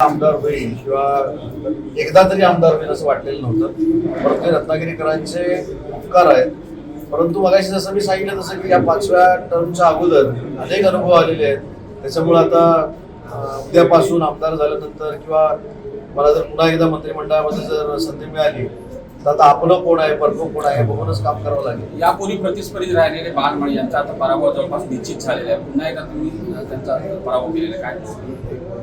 आमदार होईल किंवा एकदा तरी आमदार होईल असं वाटलेलं नव्हतं, परंतु रत्नागिरीकरांचे उपकार आहेत. परंतु मगाशी जसं मी सांगितलं तसं की या 5व्या टर्मच्या अगोदर अनेक अनुभव आलेले आहेत. त्याच्यामुळे आता उद्यापासून आमदार झाल्यानंतर किंवा मला जर पुन्हा एकदा मंत्रिमंडळामध्ये जर संधी मिळाली तर आता आपलं कोण आहे, परको कोण आहे बघूनच काम करावं लागेल. यापूर्वी प्रतिस्पर्धी राहिलेले बालमणी यांचा आता पराभव जवळपास निश्चित झालेला आहे. पुन्हा एकदा तुम्ही त्यांचा पराभव केलेला काय?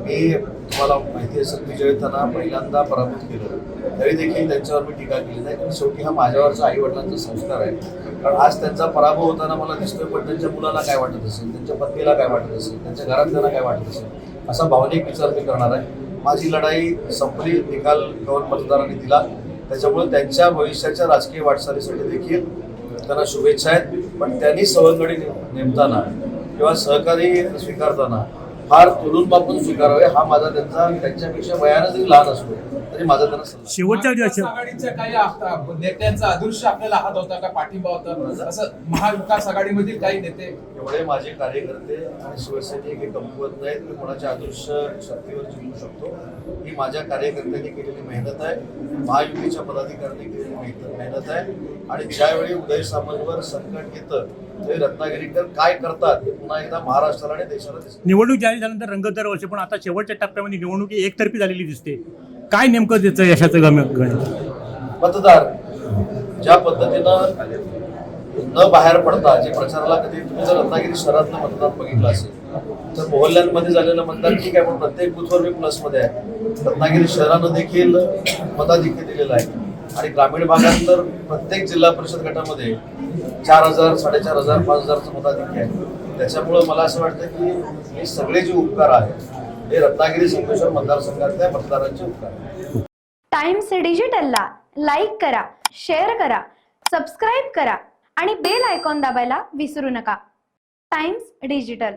मी तुम्हाला माहिती असेल मी ज्यावेळी त्यांना पहिल्यांदा पराभूत केलं त्यावेळी देखील त्यांच्यावर मी टीका केली नाही, कारण शेवटी हा माझ्यावरचा आई वडिलांचा संस्कार आहे. कारण आज त्यांचा पराभव होताना मला दिसतोय, पण त्यांच्या मुलाला काय वाटत असेल, त्यांच्या पत्नीला काय वाटत असेल, त्यांच्या घरातल्यांना काय वाटत असेल असा भावनिक विचार मी करणार आहे. माझी लढाई संपली, निकाल कौल मतदारांनी दिला. त्याच्यामुळे त्यांच्या भविष्याच्या राजकीय वाटचालीसाठी देखील त्यांना शुभेच्छा आहेत. पण त्यांनी सवंगडी नेमताना किंवा सहकारी स्वीकारताना फार तुलून बापून स्वीकारावे हा माझा त्यांच्यापेक्षा वयानं जरी लहान असतो तरी माझा त्यांना शेवटच्या आघाडीच्या काही नेत्यांचा अदृश्य आपल्याला हात होता का, पाठिंबा होता असं महाविकास आघाडीमधील काही नेते? एवढे माझे कार्यकर्ते आणि शिवसैनिक हे कमकुवत नाहीत की कोणाच्या अदृश्य शक्तीवर जिंकू शकतो. ही माझ्या कार्यकर्त्यांनी केलेली मेहनत आहे, महायुतीच्या पदाधिकाऱ्यांनी केलेली मेहनत आहे. आणि ज्यावेळी उदय सामंतवर संकट येतं ते रत्नागिरीकर काय करतात हे पुन्हा एकदा महाराष्ट्राला आणि देशाला दिसतं. निवडणूक जाहीर झाल्यानंतर रंगत दरवर्षी, पण आता शेवटच्या टप्प्यामध्ये निवडणूक एकतर्फी झालेली दिसते. काय नेमकं त्याचं यशाचं गणित? मतदार ज्या पद्धतीनं न बाहेर पडता जे प्रचाराला कधी तुम्ही जर रत्नागिरी शहरातलं मतदान बघितलं असेल तर मोहल्ल्यांमध्ये झालेलं मतदान ठीक आहे, पण प्रत्येक बूथवर मी प्लसमध्ये आहे. रत्नागिरी शहरानं देखील मताधिक्य दिलेलं आहे आणि ग्रामीण भागात तर प्रत्येक जिल्हा परिषद गटामध्ये 4,000, 4,500, 5,000चं मताधिक्य आहे. त्याच्यामुळं मला असं वाटतं की हे सगळे जे उपकार आहेत हे रत्नागिरी संगमेश्वर मतदारसंघातल्या मतदारांचे उपकार आहेत. टाइम्स डिजिटलला लाईक करा, शेअर करा, सबस्क्राईब करा आणि बेल आयकॉन दाबायला विसरू नका. Times digital.